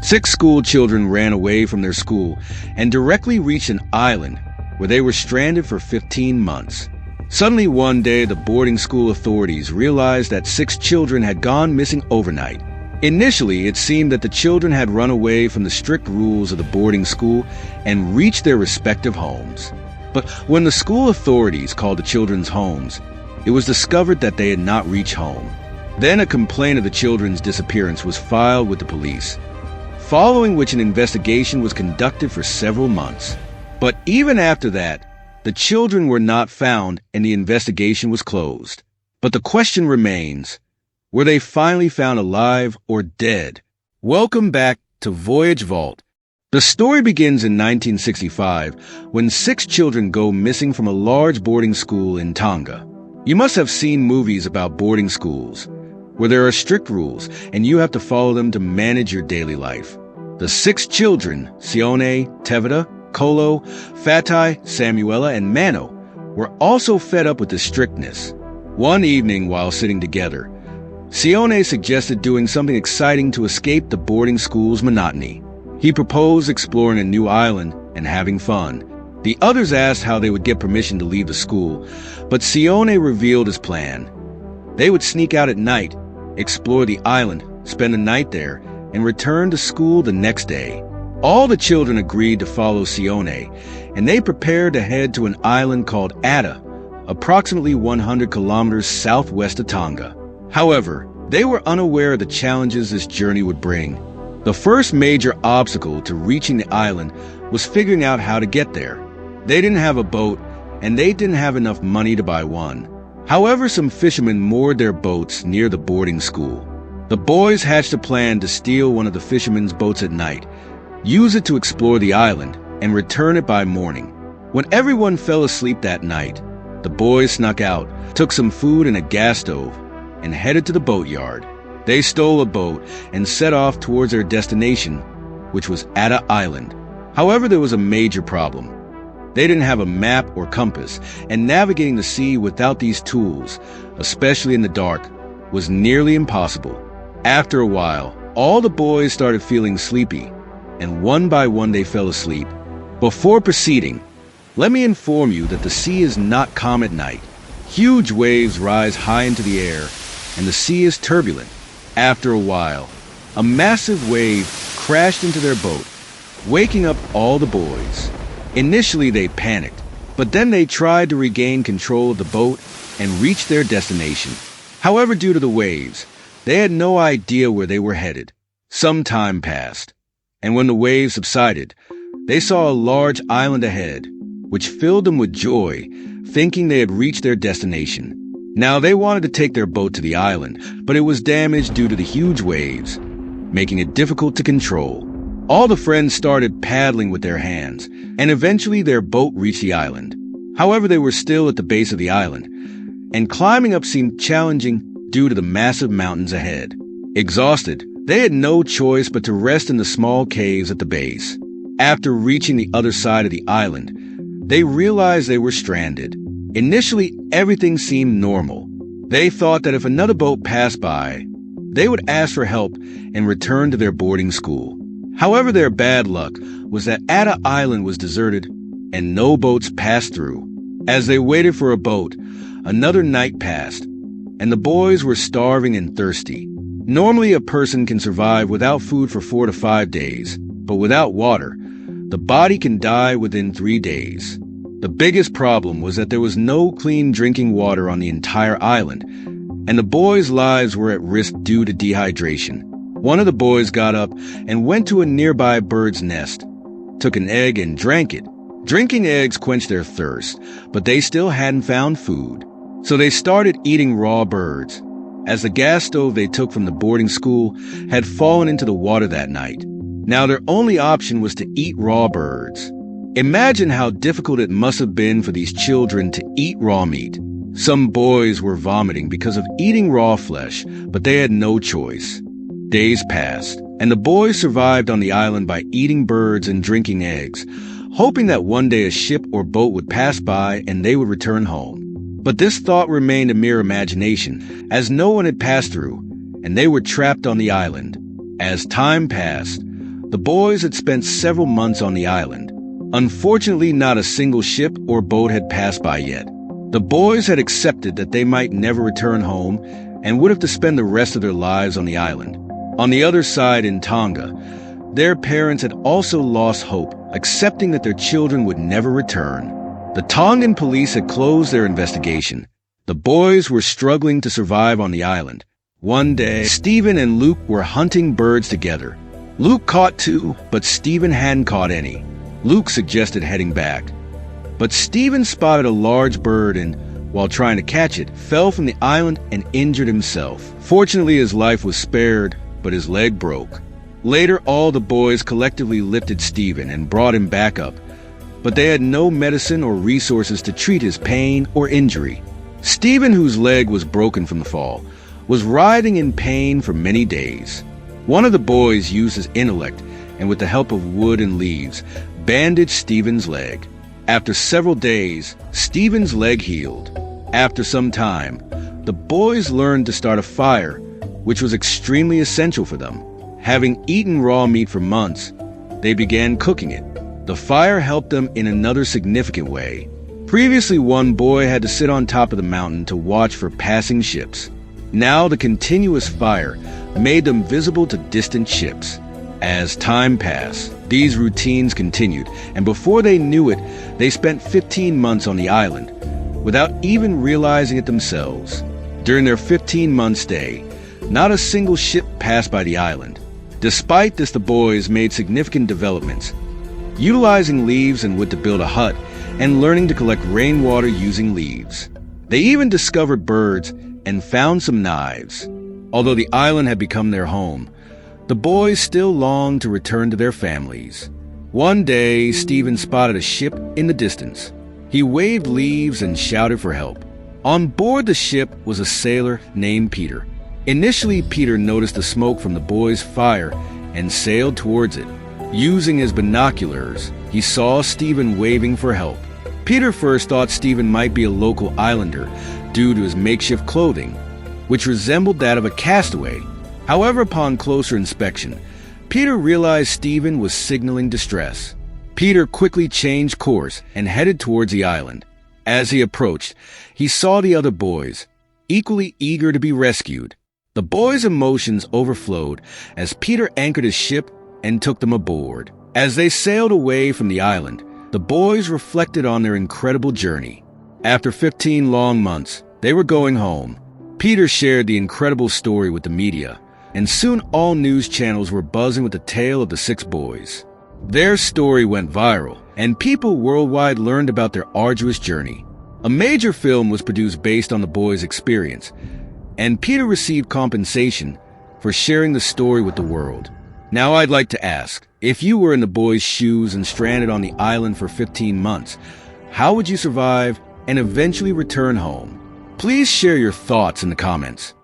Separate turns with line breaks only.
6 school children ran away from their school and directly reached an island where they were stranded for 15 months. Suddenly one day, the boarding school authorities realized that 6 children had gone missing overnight. Initially, it seemed that the children had run away from the strict rules of the boarding school and reached their respective homes. But when the school authorities called the children's homes, it was discovered that they had not reached home. Then a complaint of the children's disappearance was filed with the police, following which an investigation was conducted for several months. But even after that, the children were not found and the investigation was closed. But the question remains, were they finally found alive or dead? Welcome back to Voyage Vault. The story begins in 1965 when 6 children go missing from a large boarding school in Tonga. You must have seen movies about boarding schools, where there are strict rules and you have to follow them to manage your daily life. The 6 children, Sione, Tevita, Kolo, Fatai, Samuela, and Mano, were also fed up with the strictness. One evening while sitting together, Sione suggested doing something exciting to escape the boarding school's monotony. He proposed exploring a new island and having fun. The others asked how they would get permission to leave the school, but Sione revealed his plan. They would sneak out at night, explore the island, spend the night there, and return to school the next day. All the children agreed to follow Sione, and they prepared to head to an island called Ada, approximately 100 kilometers southwest of Tonga. However, they were unaware of the challenges this journey would bring. The first major obstacle to reaching the island was figuring out how to get there. They didn't have a boat, and they didn't have enough money to buy one. However, some fishermen moored their boats near the boarding school. The boys hatched a plan to steal one of the fishermen's boats at night, use it to explore the island, and return it by morning. When everyone fell asleep that night, the boys snuck out, took some food and a gas stove, and headed to the boatyard. They stole a boat and set off towards their destination, which was Ada Island. However, there was a major problem. They didn't have a map or compass, and navigating the sea without these tools, especially in the dark, was nearly impossible. After a while, all the boys started feeling sleepy, and one by one they fell asleep. Before proceeding, let me inform you that the sea is not calm at night. Huge waves rise high into the air, and the sea is turbulent. After a while, a massive wave crashed into their boat, waking up all the boys. Initially they panicked, but then they tried to regain control of the boat and reach their destination. However, due to the waves, they had no idea where they were headed. Some time passed, and when the waves subsided, they saw a large island ahead, which filled them with joy, thinking they had reached their destination. Now they wanted to take their boat to the island, but it was damaged due to the huge waves, making it difficult to control. All the friends started paddling with their hands, and eventually their boat reached the island. However, they were still at the base of the island, and climbing up seemed challenging due to the massive mountains ahead. Exhausted, they had no choice but to rest in the small caves at the base. After reaching the other side of the island, they realized they were stranded. Initially, everything seemed normal. They thought that if another boat passed by, they would ask for help and return to their boarding school. However, their bad luck was that Ada Island was deserted and no boats passed through. As they waited for a boat, another night passed, and the boys were starving and thirsty. Normally, a person can survive without food for 4 to 5 days, but without water, the body can die within 3 days. The biggest problem was that there was no clean drinking water on the entire island, and the boys' lives were at risk due to dehydration. One of the boys got up and went to a nearby bird's nest, took an egg and drank it. Drinking eggs quenched their thirst, but they still hadn't found food. So they started eating raw birds, as the gas stove they took from the boarding school had fallen into the water that night. Now their only option was to eat raw birds. Imagine how difficult it must have been for these children to eat raw meat. Some boys were vomiting because of eating raw flesh, but they had no choice. Days passed, and the boys survived on the island by eating birds and drinking eggs, hoping that one day a ship or boat would pass by and they would return home. But this thought remained a mere imagination, as no one had passed through, and they were trapped on the island. As time passed, The boys had spent several months on the island. Unfortunately, not a single ship or boat had passed by yet. The boys had accepted that they might never return home and would have to spend the rest of their lives on the island. On the other side in Tonga, their parents had also lost hope, accepting that their children would never return. The Tongan police had closed their investigation. The boys were struggling to survive on the island. One day, Stephen and Luke were hunting birds together. Luke caught 2, but Stephen hadn't caught any. Luke suggested heading back. But Stephen spotted a large bird and, while trying to catch it, fell from the island and injured himself. Fortunately, his life was spared, but his leg broke. Later, all the boys collectively lifted Stephen and brought him back up, but they had no medicine or resources to treat his pain or injury. Stephen, whose leg was broken from the fall, was writhing in pain for many days. One of the boys used his intellect and, with the help of wood and leaves, bandaged Stephen's leg. After several days, Stephen's leg healed. After some time, the boys learned to start a fire, which was extremely essential for them. Having eaten raw meat for months, they began cooking it. The fire helped them in another significant way. Previously, one boy had to sit on top of the mountain to watch for passing ships. Now the continuous fire made them visible to distant ships. As time passed, these routines continued, and before they knew it, they spent 15 months on the island, without even realizing it themselves. During their 15-month stay, not a single ship passed by the island. Despite this, the boys made significant developments, utilizing leaves and wood to build a hut, and learning to collect rainwater using leaves. They even discovered birds and found some knives. Although the island had become their home, the boys still longed to return to their families. One day, Stephen spotted a ship in the distance. He waved leaves and shouted for help. On board the ship was a sailor named Peter. Initially, Peter noticed the smoke from the boys' fire and sailed towards it. Using his binoculars, he saw Stephen waving for help. Peter first thought Stephen might be a local islander due to his makeshift clothing, which resembled that of a castaway. However, upon closer inspection, Peter realized Stephen was signaling distress. Peter quickly changed course and headed towards the island. As he approached, he saw the other boys, equally eager to be rescued. The boys' emotions overflowed as Peter anchored his ship and took them aboard. As they sailed away from the island, the boys reflected on their incredible journey. After 15 long months, they were going home. Peter shared the incredible story with the media, and soon all news channels were buzzing with the tale of the 6 boys. Their story went viral, and people worldwide learned about their arduous journey. A major film was produced based on the boys' experience, and Peter received compensation for sharing the story with the world. Now I'd like to ask, if you were in the boys' shoes and stranded on the island for 15 months, how would you survive and eventually return home? Please share your thoughts in the comments.